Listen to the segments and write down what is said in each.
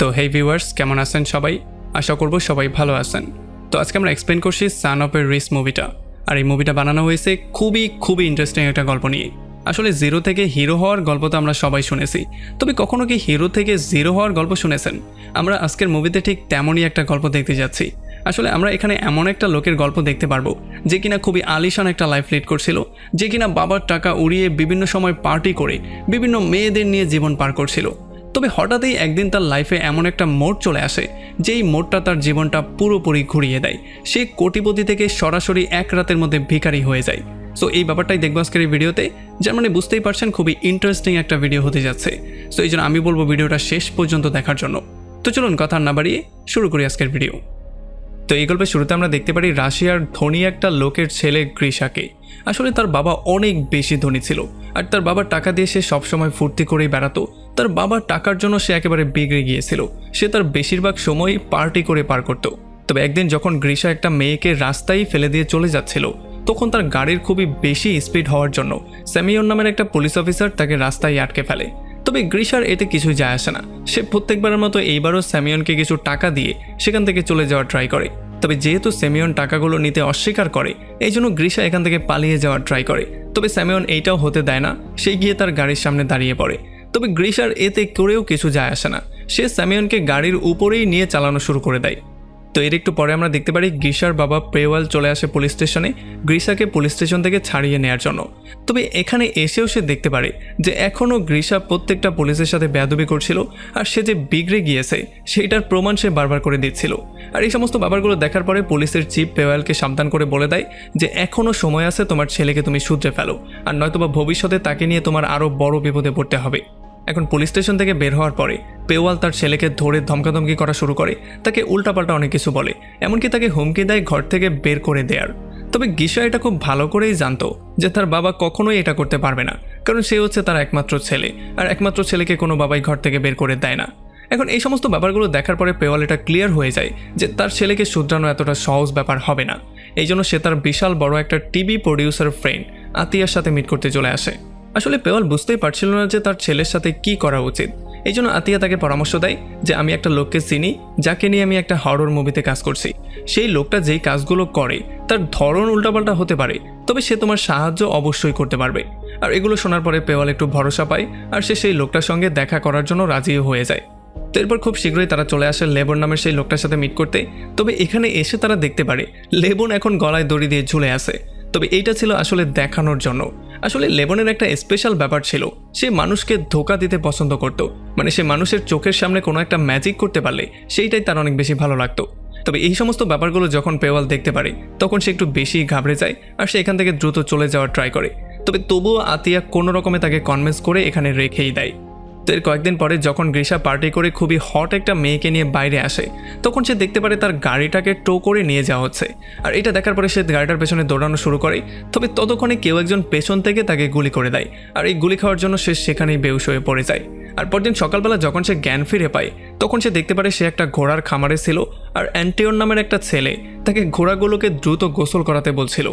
তো হেই ভিউয়ার্স, কেমন আছেন সবাই? আশা করব সবাই ভালো আছেন। তো আজকে আমরা এক্সপ্লেন করছি সান অফ এ রিচ মুভিটা। আর এই মুভিটা বানানো হয়েছে খুবই ইন্টারেস্টিং একটা গল্প নিয়ে। আসলে জিরো থেকে হিরো হওয়ার গল্প তো আমরা সবাই শুনেছি, তবে কখনো কি হিরো থেকে জিরো হওয়ার গল্প শুনেছেন? আমরা আজকের মুভিতে ঠিক তেমনই একটা গল্প দেখতে যাচ্ছি। আসলে আমরা এখানে এমন একটা লোকের গল্প দেখতে পারবো যে কিনা খুবই আলিশান একটা লাইফ লিড করছিল, যে কিনা বাবার টাকা উড়িয়ে বিভিন্ন সময় পার্টি করে বিভিন্ন মেয়েদের নিয়ে জীবন পার করছিল। তবে হঠাৎই একদিন তার লাইফে এমন একটা মোড় চলে আসে যেই মোড়টা তার জীবনটা পুরোপুরি ঘুরিয়ে দেয়। সে কোটিপতি থেকে সরাসরি এক রাতের মধ্যে ভিখারি হয়ে যায়। সো এই ব্যাপারটাই দেখবো আজকের এই ভিডিওতে, যার মানে বুঝতেই পারছেন খুবই ইন্টারেস্টিং একটা ভিডিও হতে যাচ্ছে। সো এই জন্য আমি বলবো ভিডিওটা শেষ পর্যন্ত দেখার জন্য। তো চলুন কথা না বাড়িয়ে শুরু করি আজকের ভিডিও। তো এই গল্পের শুরুতে আমরা দেখতে পারি রাশিয়ার ধনী একটা লোকের ছেলে গ্রিশাকে। আসলে তার বাবা অনেক বেশি ধনী ছিল, আর তার বাবার টাকা দিয়ে সে সবসময় ফুর্তি করেই বেড়াতো। তার বাবার টাকার জন্য সে একেবারে বিগড়ে গিয়েছিল। সে তার বেশিরভাগ সময় পার্টি করে পার করত। তবে একদিন যখন গ্রিশা একটা মেয়েকে রাস্তায় ফেলে দিয়ে চলে যাচ্ছিল, তখন তার গাড়ির খুবই বেশি স্পিড হওয়ার জন্য স্যামিয়ন নামের একটা পুলিশ অফিসার তাকে রাস্তায় আটকে ফেলে। তবে গ্রিশার এতে কিছুই যায় আসে না। সে প্রত্যেকবারের মতো এইবারও স্যামিয়নকে কিছু টাকা দিয়ে সেখান থেকে চলে যাওয়ার ট্রাই করে। তবে যেহেতু স্যামিয়ন টাকাগুলো নিতে অস্বীকার করে, এই জন্য গ্রিশা এখান থেকে পালিয়ে যাওয়ার ট্রাই করে। তবে স্যামিয়ন এইটাও হতে দেয় না, সে গিয়ে তার গাড়ির সামনে দাঁড়িয়ে পড়ে। তবে গ্রিশার এতে করেও কিছু যায় আসে না। সে স্যামিয়নকে গাড়ির উপরেই নিয়ে চালানো শুরু করে দেয়। তো এর একটু পরে আমরা দেখতে পারি গ্রিশার বাবা পেওয়াল চলে আসে পুলিশ স্টেশনে গ্রিশাকে পুলিশ স্টেশন থেকে ছাড়িয়ে নেওয়ার জন্য। তবে এখানে এসেও সে দেখতে পারে যে এখনও গ্রিশা প্রত্যেকটা পুলিশের সাথে বেয়াদবি করছিল, আর সে যে বিগড়ে গিয়েছে সেইটার প্রমাণ সে বারবার করে দিচ্ছিল। আর এই সমস্ত ব্যাপারগুলো দেখার পরে পুলিশের চিফ পেওয়ালকে সাবধান করে বলে দেয় যে এখনও সময় আছে, তোমার ছেলেকে তুমি শুধরে ফেলো, আর নয়তোবা ভবিষ্যতে তাকে নিয়ে তোমার আরও বড় বিপদে পড়তে হবে। এখন পুলিশ স্টেশন থেকে বের হওয়ার পরে পেওয়াল তার ছেলেকে ধরে ধমকাধমকি করা শুরু করে, তাকে উল্টাপাল্টা অনেক কিছু বলে, এমনকি তাকে হুমকি দেয় ঘর থেকে বের করে দেয়ার। তবে গ্রিশা এটা খুব ভালো করেই জানতো যে তার বাবা কখনোই এটা করতে পারবে না, কারণ সে হচ্ছে তার একমাত্র ছেলে, আর একমাত্র ছেলেকে কোনো বাবাই ঘর থেকে বের করে দেয় না। এখন এই সমস্ত ব্যাপারগুলো দেখার পরে পেওয়াল এটা ক্লিয়ার হয়ে যায় যে তার ছেলেকে শুধরানো এতটা সহজ ব্যাপার হবে না। এই জন্য সে তার বিশাল বড় একটা টিভি প্রডিউসার ফ্রেন্ড আতিয়ার সাথে মিট করতে চলে আসে। আসলে পেওয়াল বুঝতেই পারছিল না যে তার ছেলের সাথে কি করা উচিত। এই জন্য আতিয়া তাকে পরামর্শ দেয় যে আমি একটা লোককে চিনি, যাকে নিয়ে আমি একটা হরর মুভিতে কাজ করছি। সেই লোকটা যেই কাজগুলো করে তার ধরন উল্টাপাল্টা হতে পারে, তবে সে তোমার সাহায্য অবশ্যই করতে পারবে। আর এগুলো শোনার পরে পেওয়াল একটু ভরসা পায়, আর সে সেই লোকটার সঙ্গে দেখা করার জন্য রাজিও হয়ে যায়। তো এরপর খুব শীঘ্রই তারা চলে আসে লেবন নামের সেই লোকটার সাথে মিট করতে। তবে এখানে এসে তারা দেখতে পারে লেবন এখন গলায় দড়ি দিয়ে ঝুলে আছে। তবে এইটা ছিল আসলে দেখানোর জন্য। আসলে লেবনের একটা স্পেশাল ব্যাপার ছিল, সে মানুষকে ধোকা দিতে পছন্দ করত। মানে সে মানুষের চোখের সামনে কোনো একটা ম্যাজিক করতে পারলে সেইটাই তার অনেক বেশি ভালো লাগতো। তবে এই সমস্ত ব্যাপারগুলো যখন পেওয়াল দেখতে পারে, তখন সে একটু বেশি ঘাবড়ে যায়, আর সে এখান থেকে দ্রুত চলে যাওয়ার ট্রাই করে। তবে তবুও আতিয়া কোনো রকমে তাকে কনভিন্স করে এখানে রেখেই দেয়। তো এর কয়েকদিন পরে যখন গ্রিশা পার্টি করে খুবই হট একটা মেয়েকে নিয়ে বাইরে আসে, তখন সে দেখতে পারে তার গাড়িটাকে টো করে নিয়ে যাওয়া হচ্ছে। আর এটা দেখার পরে সে গাড়িটার পেছনে দৌড়ানো শুরু করে। তবে ততক্ষণে কেউ একজন পেছন থেকে তাকে গুলি করে দেয়, আর এই গুলি খাওয়ার জন্য সে সেখানেই বেহুশ হয়ে পড়ে যায়। আর পরদিন সকালবেলা যখন সে জ্ঞান ফিরে পায়, তখন সে দেখতে পারে সে একটা ঘোড়ার খামারে ছিল, আর অ্যান্টিয়ন নামের একটা ছেলে তাকে ঘোড়াগুলোকে দ্রুত গোসল করাতে বলছিল।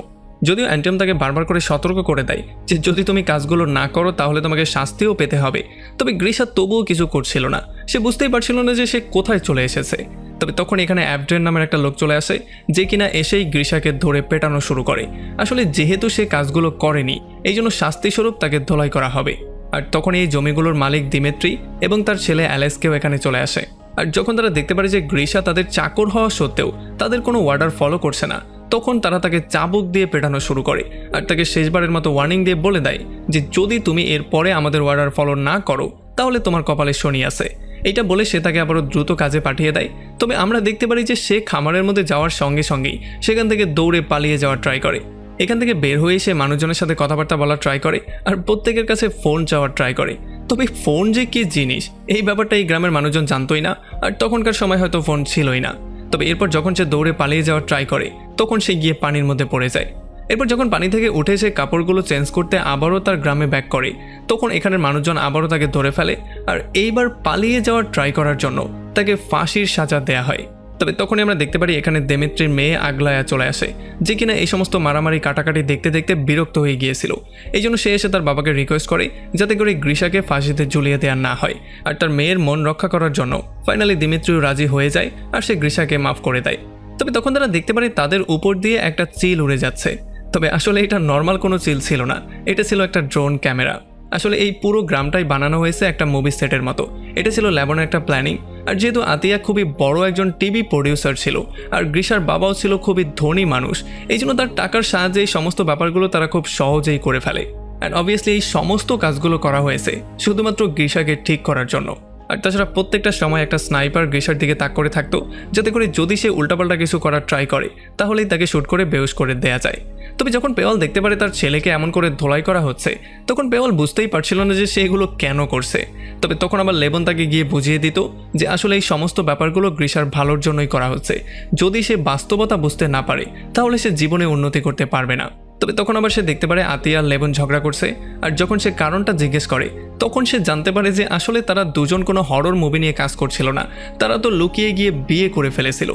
যদিও অ্যান্টিয়ন তাকে বারবার করে সতর্ক করে দেয় যে যদি তুমি কাজগুলো না করো তাহলে তোমাকে শাস্তিও পেতে হবে, তবে গ্রিশা তবুও কিছু করছিল না। সে বুঝতেই পারছিল না যে সে কোথায় চলে এসেছে। তবে তখন এখানে অ্যাবড্রেন নামের একটা লোক চলে আসে, যে কিনা এসেই গ্রিশাকে ধরে পেটানো শুরু করে। আসলে যেহেতু সে কাজগুলো করেনি, এই জন্য শাস্তিস্বরূপ তাকে ধোলাই করা হবে। আর তখন এই জমিগুলোর মালিক দিমেত্রি এবং তার ছেলে অ্যালেক্সকেও এখানে চলে আসে। আর যখন তারা দেখতে পারে যে গ্রিশা তাদের চাকর হওয়া সত্ত্বেও তাদের কোনো অর্ডার ফলো করছে না, তখন তারা তাকে চাবুক দিয়ে পেটানো শুরু করে, আর তাকে শেষবারের মতো ওয়ার্নিং দিয়ে বলে দেয় যে যদি তুমি এরপরে আমাদের অর্ডার ফলো না করো তাহলে তোমার কপালে শনি আছে। এটা বলে সে তাকে আবারও দ্রুত কাজে পাঠিয়ে দেয়। তবে আমরা দেখতে পারি যে সে খামারের মধ্যে যাওয়ার সঙ্গে সঙ্গেই সেখান থেকে দৌড়ে পালিয়ে যাওয়ার ট্রাই করে। এখান থেকে বের হয়ে সে মানুষজনের সাথে কথাবার্তা বলার ট্রাই করে, আর প্রত্যেকের কাছে ফোন চাওয়ার ট্রাই করে। তবে ফোন যে কি জিনিস এই ব্যাপারটা এই গ্রামের মানুষজন জানতোই না, আর তখনকার সময় হয়তো ফোন ছিলই না। তবে এরপর যখন সে দৌড়ে পালিয়ে যাওয়ার ট্রাই করে, তখন সে গিয়ে পানির মধ্যে পড়ে যায়। এরপর যখন পানি থেকে উঠে সে কাপড়গুলো চেঞ্জ করতে আবারও তার গ্রামে ব্যাক করে, তখন এখানের মানুষজন আবারও তাকে ধরে ফেলে, আর এইবার পালিয়ে যাওয়ার ট্রাই করার জন্য তাকে ফাঁসির সাজা দেয়া হয়। তবে তখনই আমরা দেখতে পারি এখানে দেমিত্রির মেয়ে আগলায়া চলে আসে, যে কিনা এই সমস্ত মারামারি কাটাকাটি দেখতে দেখতে বিরক্ত হয়ে গিয়েছিল। এই জন্য সে এসে তার বাবাকে রিকোয়েস্ট করে যাতে করে গ্রিশাকে ফাঁসিতে ঝুলিয়ে দেওয়া না হয়, আর তার মেয়ের মন রক্ষা করার জন্য ফাইনালি দিমিত্রিও রাজি হয়ে যায় আর সে গ্রিশাকে মাফ করে দেয়। তবে তখন তারা দেখতে পারে তাদের উপর দিয়ে একটা চিল উড়ে যাচ্ছে। তবে আসলে এটা নর্মাল কোনো চিল ছিল না, এটা ছিল একটা ড্রোন ক্যামেরা। আসলে এই পুরো গ্রামটাই বানানো হয়েছে একটা মুভি সেটের মতো। এটা ছিল ল্যাবনের একটা প্ল্যানিং। আর যেহেতু আতিয়া খুবই বড় একজন টিভি প্রডিউসার ছিল আর গ্রিশার বাবাও ছিল খুবই ধনী মানুষ, এই জন্য তার টাকার সাহায্যে এই সমস্ত ব্যাপারগুলো তারা খুব সহজেই করে ফেলে। অ্যান্ড অবভিয়াসলি এই সমস্ত কাজগুলো করা হয়েছে শুধুমাত্র গ্রিশাকে ঠিক করার জন্য। আর তাছাড়া প্রত্যেকটা সময় একটা স্নাইপার গ্রিশার দিকে তাক করে থাকতো, যাতে করে যদি সে উল্টাপাল্টা কিছু করার ট্রাই করে তাহলেই তাকে শ্যুট করে বেহুশ করে দেয়া যায়। তবে যখন পেওয়াল দেখতে পারে তার ছেলেকে এমন করে ধোলাই করা হচ্ছে, তখন পেওয়াল বুঝতেই পারছিল না যে সে এগুলো কেন করছে। তবে তখন আবার লেবন তাকে গিয়ে বুঝিয়ে দিত যে আসলে এই সমস্ত ব্যাপারগুলো গ্রিশার ভালোর জন্যই করা হচ্ছে। যদি সে বাস্তবতা বুঝতে না পারে তাহলে সে জীবনে উন্নতি করতে পারবে না। তবে তখন আবার সে দেখতে পারে আতিয়া আর লেবন ঝগড়া করছে, আর যখন সে কারণটা জিজ্ঞেস করে তখন সে জানতে পারে যে আসলে তারা দুজন কোনো হরর মুভি নিয়ে কাজ করছিল না, তারা তো লুকিয়ে গিয়ে বিয়ে করে ফেলেছিল।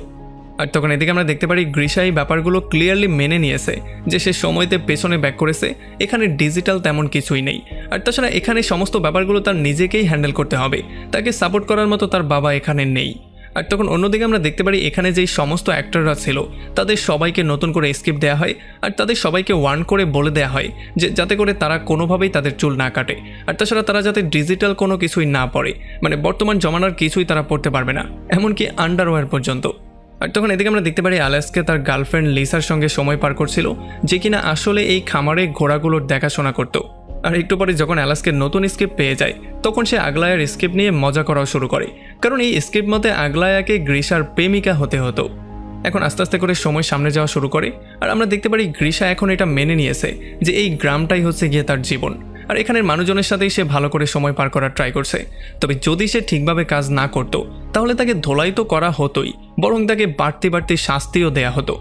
আর তখন এদিকে আমরা দেখতে পারি গ্রিশা এই ব্যাপারগুলো ক্লিয়ারলি মেনে নিয়েছে যে সে সময়তে পেছনে ব্যাক করেছে, এখানে ডিজিটাল তেমন কিছুই নেই। আর তাছাড়া এখানে সমস্ত ব্যাপারগুলো তার নিজেকেই হ্যান্ডেল করতে হবে, তাকে সাপোর্ট করার মতো তার বাবা এখানে নেই। আর তখন অন্যদিকে আমরা দেখতে পারি এখানে যেই সমস্ত অ্যাক্টররা ছিল তাদের সবাইকে নতুন করে স্ক্রিপ্ট দেওয়া হয়, আর তাদের সবাইকে ওয়ার্ন করে বলে দেওয়া হয় যে যাতে করে তারা কোনোভাবেই তাদের চুল না কাটে, আর তাছাড়া তারা যাতে ডিজিটাল কোনো কিছুই না পড়ে, মানে বর্তমান জমানার কিছুই তারা পড়তে পারবে না, এমনকি আন্ডারওয়্যার পর্যন্ত। আর তখন এদিকে আমরা দেখতে পারি অ্যালাসকে তার গার্লফ্রেন্ড লিসার সঙ্গে সময় পার করছিল, যে কিনা আসলে এই খামারে ঘোড়াগুলোর দেখাশোনা করত। আর একটু পরে যখন অ্যালাসকে নতুন স্ক্রিপ্ট পেয়ে যায় তখন সে আগলায়ার স্ক্রিপ্ট নিয়ে মজা করাও শুরু করে, কারণ এই স্ক্রিপ্ট মতে আগলায়াকে গ্রিশার প্রেমিকা হতে হতো। এখন আস্তে আস্তে করে সময় সামনে যাওয়া শুরু করে, আর আমরা দেখতে পারি গ্রিশা এখন এটা মেনে নিয়েছে যে এই গ্রামটাই হচ্ছে গিয়ে তার জীবন, আর এখানের মানুষজনের সাথেই সে ভালো করে সময় পার করার ট্রাই করছে। তবে যদি সে ঠিকভাবে কাজ না করত তাহলে তাকে ধোলাই তো করা হতোই, বরং তাকে বাড়তি বাড়তি শাস্তিও দেয়া হতো।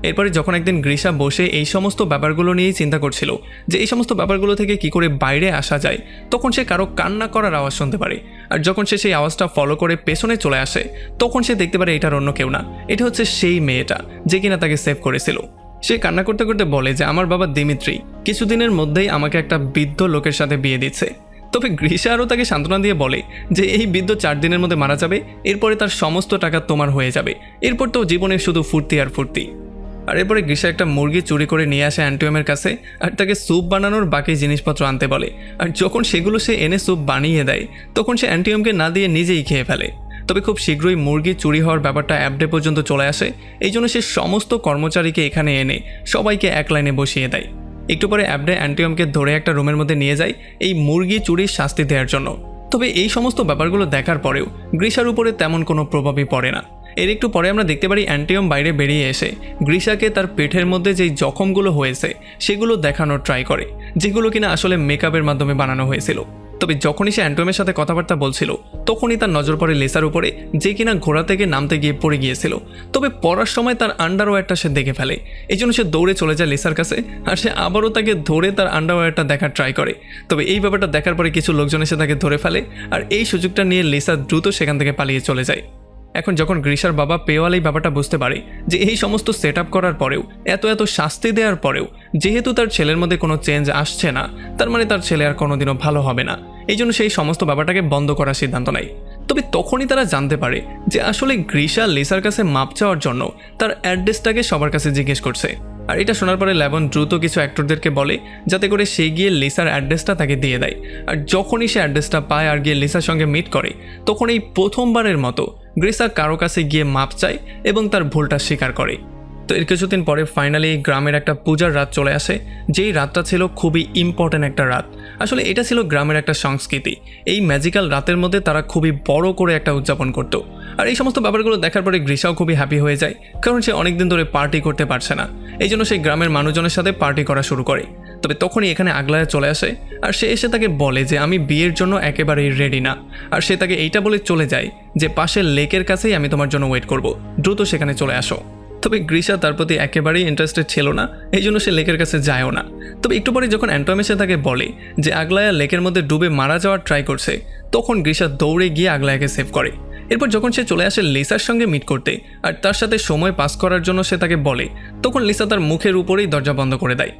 এরপরে যখন একদিন গ্রিশা বসে এই সমস্ত ব্যাপারগুলো নিয়েই চিন্তা করছিল যে এই সমস্ত ব্যাপারগুলো থেকে কি করে বাইরে আসা যায়, তখন সে কারো কান্না করার আওয়াজ শুনতে পারে। আর যখন সে সেই আওয়াজটা ফলো করে পেছনে চলে আসে তখন সে দেখতে পারে এটার অন্য কেউ না, এটা হচ্ছে সেই মেয়েটা যে কিনা তাকে সেভ করেছিল। সে কান্না করতে করতে বলে যে আমার বাবা দিমিত্রি কিছুদিনের মধ্যেই আমাকে একটা বৃদ্ধ লোকের সাথে বিয়ে দিচ্ছে। তবে গ্রিশা আরও তাকে সান্ত্বনা দিয়ে বলে যে এই বৃদ্ধ 4 দিনের মধ্যে মারা যাবে, এরপরে তার সমস্ত টাকা তোমার হয়ে যাবে, এরপর তো জীবনে শুধু ফুর্তি আর ফুর্তি। আর এরপরে গ্রিশা একটা মুরগি চুরি করে নিয়ে আসে অ্যান্টিওমের কাছে, আর তাকে স্যুপ বানানোর বাকি জিনিসপত্র আনতে বলে। আর যখন সেগুলো সে এনে স্যুপ বানিয়ে দেয় তখন সে অ্যান্টিওমকে না দিয়ে নিজেই খেয়ে ফেলে। তবে খুব শীঘ্রই মুরগি চুরি হওয়ার ব্যাপারটা অ্যাপডে পর্যন্ত চলে আসে, এই জন্য সে সমস্ত কর্মচারীকে এখানে এনে সবাইকে এক লাইনে বসিয়ে দেয়। একটু পরে অ্যাপডে অ্যান্টিওমকে ধরে একটা রুমের মধ্যে নিয়ে যায় এই মুরগি চুরির শাস্তি দেওয়ার জন্য। তবে এই সমস্ত ব্যাপারগুলো দেখার পরেও গ্রিশার উপরে তেমন কোনো প্রভাবই পড়ে না। এর একটু পরে আমরা দেখতে পারি অ্যান্টিওম বাইরে বেরিয়ে এসে গ্রিশাকে তার পেটের মধ্যে যেই জখমগুলো হয়েছে সেগুলো দেখানোর ট্রাই করে, যেগুলো কিনা আসলে মেকআপের মাধ্যমে বানানো হয়েছিল। তবে যখনই সে অ্যান্টিওমের সাথে কথাবার্তা বলছিল তখনই তার নজর পড়ে লিসার উপরে, যে কিনা ঘোড়া থেকে নামতে গিয়ে পড়ে গিয়েছিল। তবে পড়ার সময় তার আন্ডারওয়্যারটা সে দেখে ফেলে, এই জন্য সে দৌড়ে চলে যায় লিসার কাছে, আর সে আবারও তাকে ধরে তার আন্ডারওয়্যারটা দেখার ট্রাই করে। তবে এই ব্যাপারটা দেখার পরে কিছু লোকজন এসে তাকে ধরে ফেলে, আর এই সুযোগটা নিয়ে লিসা দ্রুত সেখান থেকে পালিয়ে চলে যায়। এখন যখন গ্রিশার বাবা পেওয়াল এই ব্যাপারটা বুঝতে পারে যে এই সমস্ত সেট আপ করার পরেও এত শাস্তি দেওয়ার পরেও যেহেতু তার ছেলের মধ্যে কোনো চেঞ্জ আসছে না, তার মানে তার ছেলে আর কোনোদিনও ভালো হবে না, এই জন্য সেই সমস্ত ব্যাপারটাকে বন্ধ করার সিদ্ধান্ত নেয়। তবে তখনই তারা জানতে পারে যে আসলে গ্রিশা লিসার কাছে মাপ চাওয়ার জন্য তার অ্যাড্রেসটাকে সবার কাছে জিজ্ঞেস করছে। আর এটা শোনার পরে লেবন দ্রুত কিছু অ্যাক্টরদেরকে বলে যাতে করে সে গিয়ে লিসার অ্যাড্রেসটা তাকে দিয়ে দেয়। আর যখনই সে অ্যাড্রেসটা পায় আর গিয়ে লিসার সঙ্গে মিট করে তখন এই প্রথমবারের মতো গ্রিশা কারো কাছে গিয়ে মাপ চায় এবং তার ভুলটা স্বীকার করে। তো এর কিছুদিন পরে ফাইনালি গ্রামের একটা পূজার রাত চলে আসে, যেই রাতটা ছিল খুবই ইম্পর্ট্যান্ট একটা রাত। আসলে এটা ছিল গ্রামের একটা সংস্কৃতি, এই ম্যাজিক্যাল রাতের মধ্যে তারা খুবই বড় করে একটা উদযাপন করত। আর এই সমস্ত ব্যাপারগুলো দেখার পরে গ্রিশাও খুবই হ্যাপি হয়ে যায়, কারণ সে অনেকদিন ধরে পার্টি করতে পারছে না, এই জন্য সেই গ্রামের মানুষজনের সাথে পার্টি করা শুরু করে। তবে তখনই এখানে আগলায়া চলে আসে, আর সে এসে তাকে বলে যে আমি বিয়ের জন্য একেবারেই রেডি না। আর সে তাকে এইটা বলে চলে যায় যে পাশের লেকের কাছেই আমি তোমার জন্য ওয়েট করব, দ্রুত সেখানে চলে আসো। তবে গ্রিশা তার প্রতি একেবারেই ইন্টারেস্টেড ছিল না, এই জন্য সে লেকের কাছে যায়ও না। তবে একটু পরে যখন অ্যান্টম এসে তাকে বলে যে আগলায়া লেকের মধ্যে ডুবে মারা যাওয়ার ট্রাই করছে, তখন গ্রিশা দৌড়ে গিয়ে আগলায়াকে সেভ করে। এরপর যখন সে চলে আসে লিসার সঙ্গে মিট করতে আর তার সাথে সময় পাস করার জন্য সে তাকে বলে, তখন লিসা তার মুখের উপরেই দরজা বন্ধ করে দেয়।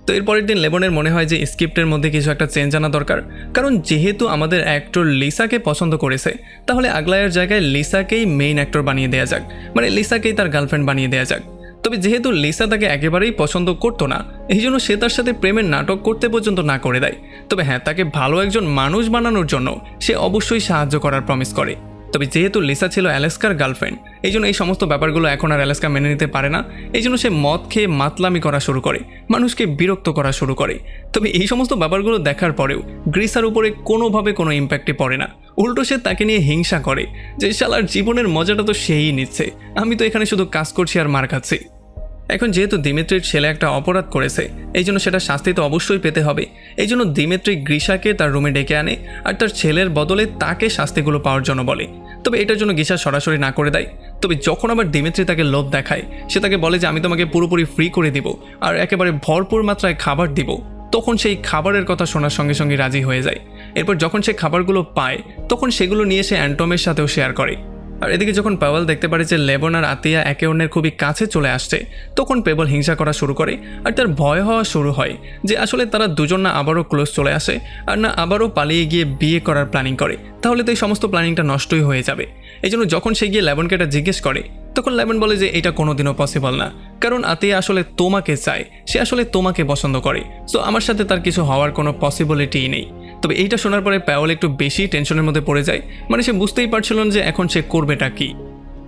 তো এরপরের দিন লেবনের মনে হয় যে স্ক্রিপ্টের মধ্যে কিছু একটা চেঞ্জ আনা দরকার, কারণ যেহেতু আমাদের অ্যাক্টর লিসাকে পছন্দ করেছে তাহলে আগলায়ার জায়গায় লিসাকেই মেইন অ্যাক্টর বানিয়ে দেওয়া যাক, মানে লিসাকেই তার গার্লফ্রেন্ড বানিয়ে দেওয়া যাক। তবে যেহেতু লিসা তাকে একেবারেই পছন্দ করতো না, এই জন্য সে তার সাথে প্রেমের নাটক করতে পর্যন্ত না করে দেয়। তবে হ্যাঁ, তাকে ভালো একজন মানুষ বানানোর জন্য সে অবশ্যই সাহায্য করার প্রমিস করে। তবে যেহেতু লিসা ছিল অ্যালেস্কার গার্লফ্রেন্ড, এই জন্য এই সমস্ত ব্যাপারগুলো এখন আর অ্যালেস্কা মেনে নিতে পারে না। এই জন্য সে মদ খেয়ে মাতলামি করা শুরু করে, মানুষকে বিরক্ত করা শুরু করে। তবে এই সমস্ত ব্যাপারগুলো দেখার পরেও গ্রিসার উপরে কোনোভাবে কোনো ইম্প্যাক্টই পড়ে না। উল্টো সে তাকে নিয়ে হিংসা করে যে শালার জীবনের মজাটা তো সেই নিচ্ছে, আমি তো এখানে শুধু কাজ করছি আর মার খাচ্ছি। এখন যেহেতু দিমিত্রির ছেলে একটা অপরাধ করেছে, এই জন্য সেটা শাস্তি তো অবশ্যই পেতে হবে। এই জন্য দিমিত্রি গ্রিসাকে তার রুমে ডেকে আনে আর তার ছেলের বদলে তাকে শাস্তিগুলো পাওয়ার জন্য বলে। তবে এটার জন্য গ্রিসা সরাসরি না করে দেয়। তবে যখন আবার দিমিত্রি তাকে লোভ দেখায়, সে তাকে বলে যে আমি তোমাকে পুরোপুরি ফ্রি করে দিব আর একেবারে ভরপুর মাত্রায় খাবার দিব, তখন সেই খাবারের কথা শোনার সঙ্গে সঙ্গে রাজি হয়ে যায়। এরপর যখন সে খাবারগুলো পায় তখন সেগুলো নিয়ে সে অ্যান্টমের সাথেও শেয়ার করে। আর এদিকে যখন পেবল দেখতে পারে যে লেবন আর আতিয়া একে অন্যের খুবই কাছে চলে আসছে, তখন পেবল হিংসা করা শুরু করে আর তার ভয় হওয়া শুরু হয় যে আসলে তারা দুজন না আবারও ক্লোজ চলে আসে আর না আবারও পালিয়ে গিয়ে বিয়ে করার প্ল্যানিং করে, তাহলে তো এই সমস্ত প্ল্যানিংটা নষ্টই হয়ে যাবে। এই জন্য যখন সে গিয়ে লেবনকে এটা জিজ্ঞেস করে, তখন লেবন বলে যে এটা কোনোদিনও পসিবল না, কারণ আতিয়া আসলে তোমাকে চায়, সে আসলে তোমাকে পছন্দ করে, সো আমার সাথে তার কিছু হওয়ার কোনো পসিবিলিটিই নেই। তবে এইটা শোনার পরে পেবল একটু বেশি টেনশনের মধ্যে পড়ে যায়, মানে সে বুঝতেই পারছিল না যে এখন সে করবেটা কি।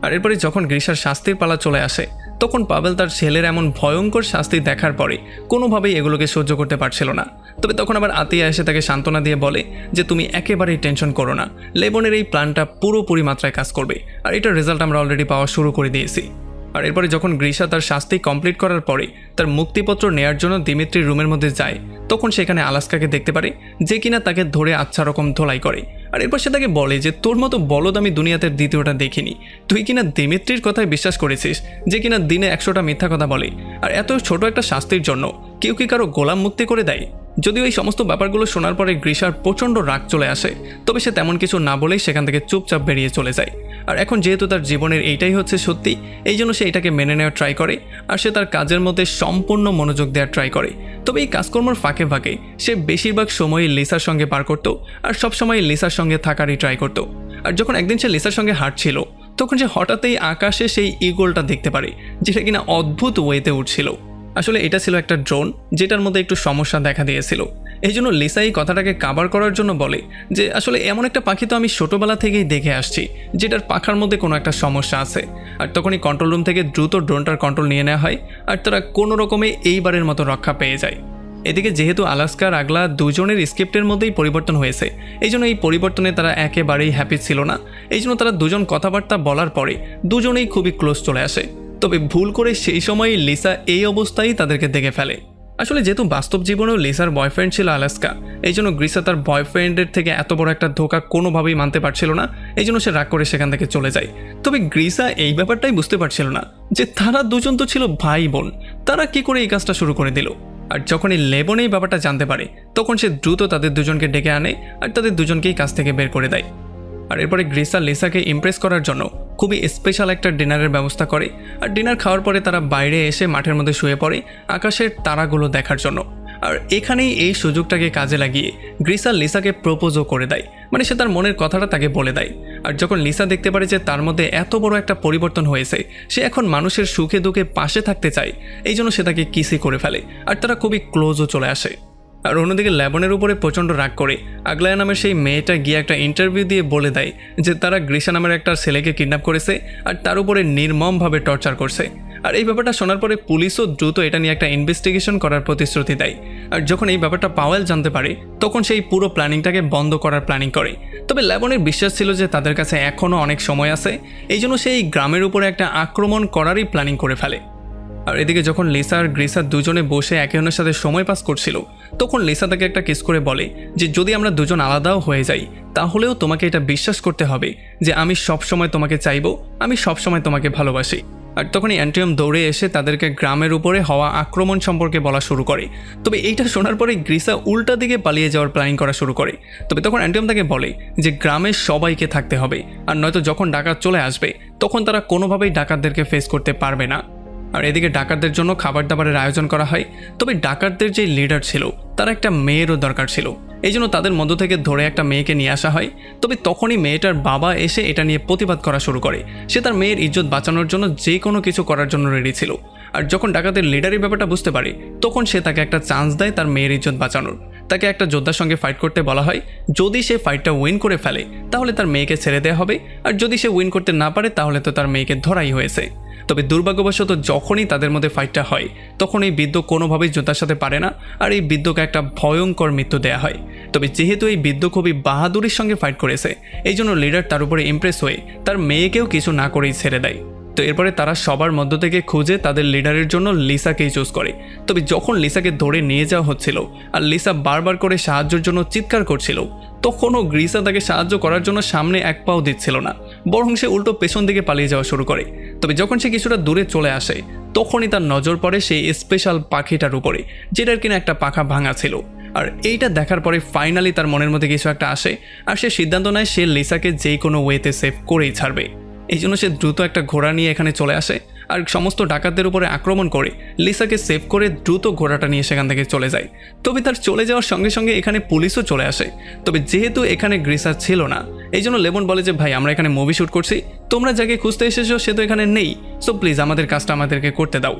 আর এরপরে যখন গ্রিসার শাস্তির পালা চলে আসে, তখন পাভেল তার ছেলের এমন ভয়ঙ্কর শাস্তি দেখার পরে কোনোভাবেই এগুলোকে সহ্য করতে পারছিল না। তবে তখন আবার আতিয়া এসে তাকে সান্ত্বনা দিয়ে বলে যে তুমি একেবারেই টেনশন করো না, লেবনের এই প্ল্যানটা পুরোপুরি মাত্রায় কাজ করবে আর এটার রেজাল্ট আমরা অলরেডি পাওয়া শুরু করে দিয়েছি। আর এরপরে যখন গ্রিসা তার শাস্তি কমপ্লিট করার পরে তার মুক্তিপত্র নেয়ার জন্য দিমিত্রির রুমের মধ্যে যায়, তখন সেখানে আলাস্কাকে দেখতে পারে যে কিনা তাকে ধরে আচ্ছা রকম ধোলাই করে। আর এরপর সে তাকে বলে যে তোর মতো বলদ আমি দুনিয়াতে দ্বিতীয়টা দেখিনি, তুই কিনা দিমিত্রির কথায় বিশ্বাস করেছিস যে কিনা দিনে 100টা মিথ্যা কথা বলে, আর এত ছোট একটা শাস্তির জন্য কেউ কি কারো গোলাম মুক্তি করে দেয়। যদিও এই সমস্ত ব্যাপারগুলো শোনার পরে গ্রিসার প্রচণ্ড রাগ চলে আসে, তবে সে তেমন কিছু না বলেই সেখান থেকে চুপচাপ বেরিয়ে চলে যায়। আর এখন যেহেতু তার জীবনের এইটাই হচ্ছে সত্যি, এই জন্য সে এটাকে মেনে নেওয়ার ট্রাই করে আর সে তার কাজের মধ্যে সম্পূর্ণ মনোযোগ দেওয়ার ট্রাই করে। তবে এই কাজকর্মের ফাঁকে ফাঁকে সে বেশিরভাগ সময়ই লিসার সঙ্গে পার করত আর সবসময় লিসার সঙ্গে থাকারই ট্রাই করত। আর যখন একদিন সে লিসার সঙ্গে হাঁটছিল, তখন সে হঠাৎই আকাশে সেই ঈগলটা দেখতে পারে যেটা কিনা অদ্ভুত ওয়েতে উঠছিল। আসলে এটা ছিল একটা ড্রোন যেটার মধ্যে একটু সমস্যা দেখা দিয়েছিল। এই জন্য লিসা এই কথাটাকে কাভার করার জন্য বলে যে আসলে এমন একটা পাখি তো আমি ছোটোবেলা থেকেই দেখে আসছি যেটার পাখার মধ্যে কোনো একটা সমস্যা আছে। আর তখনই কন্ট্রোল রুম থেকে দ্রুত ড্রোনটার কন্ট্রোল নিয়ে নেওয়া হয় আর তারা কোনো রকমে এইবারের মতো রক্ষা পেয়ে যায়। এদিকে যেহেতু আলাস্কা আর আগলা দুজনের স্ক্রিপ্টের মধ্যেই পরিবর্তন হয়েছে, এই জন্য এই পরিবর্তনে তারা একেবারেই হ্যাপি ছিল না। এই জন্য তারা দুজন কথাবার্তা বলার পরে দুজনেই খুবই ক্লোজ চলে আসে। তবে ভুল করে সেই সময় লিসা এই অবস্থায় তাদেরকে দেখে ফেলে। আসলে যেহেতু বাস্তব জীবনেও লিসার বয়ফ্রেন্ড ছিল আলাস্কা, এই জন্য গ্রিসা তার বয়ফ্রেন্ডের থেকে এত বড় একটা ধোঁকা কোনোভাবেই মানতে পারছিল না। এই জন্য সে রাগ করে সেখান থেকে চলে যায়। তবে গ্রিসা এই ব্যাপারটাই বুঝতে পারছিল না যে তারা দুজন তো ছিল ভাই বোন, তারা কি করে এই কাজটা শুরু করে দিল। আর যখন এই লেবন এই ব্যাপারটা জানতে পারে, তখন সে দ্রুত তাদের দুজনকে ডেকে আনে আর তাদের দুজনকেই কাজ থেকে বের করে দেয়। আর এরপরে গ্রিসা লিসাকে ইমপ্রেস করার জন্য খুবই স্পেশাল একটা ডিনারের ব্যবস্থা করে। আর ডিনার খাওয়ার পরে তারা বাইরে এসে মাঠের মধ্যে শুয়ে পড়ে আকাশের তারাগুলো দেখার জন্য। আর এখানেই এই সুযোগটাকে কাজে লাগিয়ে গ্রিসা লিসাকে প্রপোজও করে দেয়, মানে সে তার মনের কথাটা তাকে বলে দেয়। আর যখন লিসা দেখতে পারে যে তার মধ্যে এত বড় একটা পরিবর্তন হয়েছে, সে এখন মানুষের সুখে দুঃখে পাশে থাকতে চায়, এই জন্য সে তাকে কিসই করে ফেলে আর তারা খুবই ক্লোজও চলে আসে। আর অন্যদিকে লেবনের উপরে প্রচণ্ড রাগ করে আগলায়া নামের সেই মেয়েটা গিয়ে একটা ইন্টারভিউ দিয়ে বলে দেয় যে তারা গ্রিসা নামের একটা ছেলেকে কিডন্যাপ করেছে আর তার উপরে নির্মমভাবে টর্চার করছে। আর এই ব্যাপারটা শোনার পরে পুলিশও দ্রুত এটা নিয়ে একটা ইনভেস্টিগেশন করার প্রতিশ্রুতি দেয়। আর যখন এই ব্যাপারটা পাওয়েল জানতে পারে, তখন সেই পুরো প্ল্যানিংটাকে বন্ধ করার প্ল্যানিং করে। তবে লেবনের বিশ্বাস ছিল যে তাদের কাছে এখনও অনেক সময় আছে, এই জন্য সেই গ্রামের উপরে একটা আক্রমণ করারই প্ল্যানিং করে ফেলে। আর এদিকে যখন লিসা আর গ্রিসা দুজনে বসে একে অন্যের সাথে সময় পাস করছিল, তখন লিসা তাকে একটা কিস করে বলে যে যদি আমরা দুজন আলাদাও হয়ে যাই, তাহলেও তোমাকে এটা বিশ্বাস করতে হবে যে আমি সবসময় তোমাকে চাইবো, আমি সবসময় তোমাকে ভালোবাসি। আর তখনই অ্যান্টিয়াম দৌড়ে এসে তাদেরকে গ্রামের উপরে হওয়া আক্রমণ সম্পর্কে বলা শুরু করে। তবে এইটা শোনার পরে গ্রিসা উল্টা দিকে পালিয়ে যাওয়ার প্ল্যানিং করা শুরু করে। তবে তখন অ্যান্টিয়াম তাকে বলে যে গ্রামের সবাইকে থাকতে হবে, আর নয়তো যখন ডাকাত চলে আসবে তখন তারা কোনোভাবেই ডাকাতদেরকে ফেস করতে পারবে না। আর এদিকে ডাকাতদের জন্য খাবার দাবারের আয়োজন করা হয়। তবে ডাকাতদের যে লিডার ছিল তার একটা মেয়েরও দরকার ছিল, এই জন্য তাদের মধ্য থেকে ধরে একটা মেয়েকে নিয়ে আসা হয়। তবে তখনই মেয়েটার বাবা এসে এটা নিয়ে প্রতিবাদ করা শুরু করে। সে তার মেয়ের ইজ্জত বাঁচানোর জন্য যে কোনো কিছু করার জন্য রেডি ছিল। আর যখন ডাকাতের লিডারের ব্যাপারটা বুঝতে পারে তখন সে তাকে একটা চান্স দেয় তার মেয়ের ইজ্জত বাঁচানোর। তাকে একটা যোদ্ধার সঙ্গে ফাইট করতে বলা হয়। যদি সে ফাইটটা উইন করে ফেলে তাহলে তার মেয়েকে ছেড়ে দেওয়া হবে, আর যদি সে উইন করতে না পারে তাহলে তো তার মেয়েকে ধরাই হয়েছে। তবে দুর্ভাগ্যবশত যখনই তাদের মধ্যে ফাইটটা হয় তখন এই বৃদ্ধ কোনোভাবেই যোদ্ধার সাথে পারে না, আর এই বৃদ্ধকে একটা ভয়ঙ্কর মৃত্যু দেয়া হয়। তবে যেহেতু এই বৃদ্ধ খুবই বাহাদুরির সঙ্গে ফাইট করেছে এই জন্য লিডার তার উপরে ইমপ্রেস হয়ে তার মেয়েকেও কিছু না করেই ছেড়ে দেয়। তো এরপরে তারা সবার মধ্য থেকে খুঁজে তাদের লিডারের জন্য লিসাকেই চুজ করে। তবে যখন লিসাকে ধরে নিয়ে যাওয়া হচ্ছিল আর লিসা বারবার করে সাহায্যের জন্য চিৎকার করছিল তখনও গ্রিসা তাকে সাহায্য করার জন্য সামনে এক পাও দিচ্ছিল না, বরং সে উল্টো পেছন দিকে পালিয়ে যাওয়া শুরু করে। তবে যখন সে কিছুটা দূরে চলে আসে তখনই তার নজর পড়ে সেই স্পেশাল পাখিটার উপরে, যেটার কিনা একটা পাখা ভাঙা ছিল। আর এইটা দেখার পরে ফাইনালি তার মনের মধ্যে কিছু একটা আসে, আর সে সিদ্ধান্ত নেয় সে লিসাকে যেই কোনো ওয়েতে সেভ করেই ছাড়বে। এই জন্য সে দ্রুত একটা ঘোড়া নিয়ে এখানে চলে আসে আর সমস্ত ডাকাতদের উপরে আক্রমণ করে লিসাকে সেভ করে দ্রুত ঘোড়াটা নিয়ে সেখান থেকে চলে যায়। তবে তার চলে যাওয়ার সঙ্গে সঙ্গে এখানে পুলিশও চলে আসে। তবে যেহেতু এখানে গ্রিসা ছিল না এই জন্য লেমন বলে যে ভাই আমরা এখানে মুভি শ্যুট করছি, তোমরা যাকে খুঁজতে এসেছো সে তো এখানে নেই, সো প্লিজ আমাদের কাজটা আমাদেরকে করতে দাও।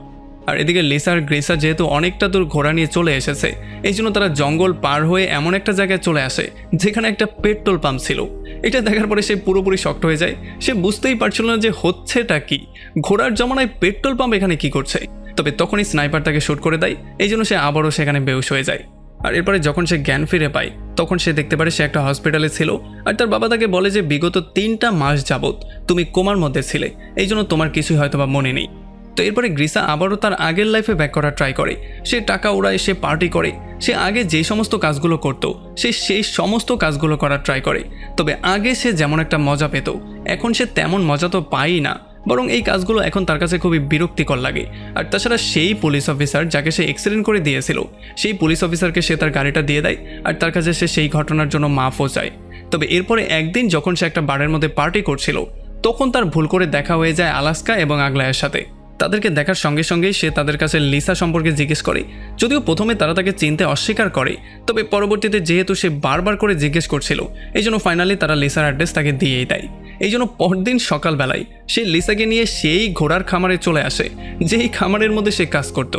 আর এদিকে লিসা আর গ্রিসা যেহেতু অনেকটা দূর ঘোড়া নিয়ে চলে এসেছে এই জন্য তারা জঙ্গল পার হয়ে এমন একটা জায়গায় চলে আসে যেখানে একটা পেট্রোল পাম্প ছিল। এটা দেখার পরে সে পুরোপুরি শক্ট হয়ে যায়। সে বুঝতেই পারছিল না যে হচ্ছেটা কি, ঘোড়ার জমানায় পেট্রোল পাম্প এখানে কি করছে। তবে তখনই স্নাইপার তাকে শুট করে দেয়, এই জন্য সে আবারও সেখানে বেহুশ হয়ে যায়। আর এরপরে যখন সে জ্ঞান ফিরে পায় তখন সে দেখতে পারে সে একটা হসপিটালে ছিল, আর তার বাবা তাকে বলে যে বিগত 3টা মাস যাবত তুমি কোমার মধ্যে ছিলে, এই জন্য তোমার কিছুই হয়তো বা মনে নেই। তো এরপরে গ্রিসা আবারও তার আগের লাইফে ব্যাক করার ট্রাই করে। সে টাকা উড়ায়, সে পার্টি করে, সে আগে যে সমস্ত কাজগুলো করতো সে সেই সমস্ত কাজগুলো করার ট্রাই করে। তবে আগে সে যেমন একটা মজা পেত এখন সে তেমন মজা তো পায়ই না, বরং এই কাজগুলো এখন তার কাছে খুবই বিরক্তিকর লাগে। আর তাছাড়া সেই পুলিশ অফিসার যাকে সে অ্যাক্সিডেন্ট করে দিয়েছিল সেই পুলিশ অফিসারকে সে তার গাড়িটা দিয়ে দেয়, আর তার কাছে সে সেই ঘটনার জন্য মাফও চায়। তবে এরপরে একদিন যখন সে একটা বারের মধ্যে পার্টি করছিল তখন তার ভুল করে দেখা হয়ে যায় আলাস্কা এবং আগলায়ের সাথে। তাদেরকে দেখার সঙ্গে সঙ্গেই সে তাদের কাছে লিসা সম্পর্কে জিজ্ঞেস করে, যদিও প্রথমে তারা তাকে চিনতে অস্বীকার করে, তবে পরবর্তীতে যেহেতু সে বারবার করে জিজ্ঞেস করছিল এই জন্য ফাইনালি তারা লিসার অ্যাড্রেস তাকে দিয়েই দেয়। এই জন্য পরদিন সকালবেলায় সে লিসাকে নিয়ে সেই ঘোড়ার খামারে চলে আসে যেই খামারের মধ্যে সে কাজ করত।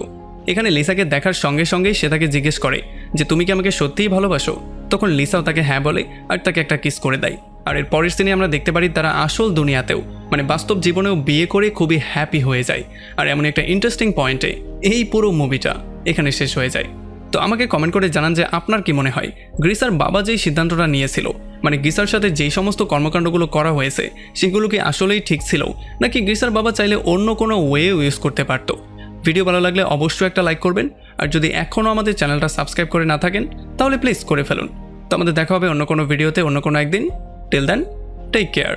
এখানে লিসাকে দেখার সঙ্গে সঙ্গেই সে তাকে জিজ্ঞেস করে যে তুমি কি আমাকে সত্যিই ভালোবাসো। তখন লিসাও তাকে হ্যাঁ বলে আর তাকে একটা কিস করে দেয়। আর এর পরের সিনে আমরা দেখতে পারি তারা আসল দুনিয়াতেও মানে বাস্তব জীবনেও বিয়ে করে খুবই হ্যাপি হয়ে যায়। আর এমন একটা ইন্টারেস্টিং পয়েন্টে এই পুরো মুভিটা এখানে শেষ হয়ে যায়। তো আমাকে কমেন্ট করে জানান যে আপনার কি মনে হয় গ্রিসার বাবা যেই সিদ্ধান্তটা নিয়েছিল মানে গ্রিসার সাথে যেই সমস্ত কর্মকাণ্ডগুলো করা হয়েছে সেগুলো কি আসলেই ঠিক ছিল, নাকি গ্রিসার বাবা চাইলে অন্য কোনো ওয়ে ইউজ করতে পারত। ভিডিও ভালো লাগলে অবশ্যই একটা লাইক করবেন, আর যদি এখনও আমাদের চ্যানেলটা সাবস্ক্রাইব করে না থাকেন তাহলে প্লিজ করে ফেলুন। তো আমাদের দেখা হবে অন্য কোনো ভিডিওতে অন্য কোনো একদিন। Till then take care.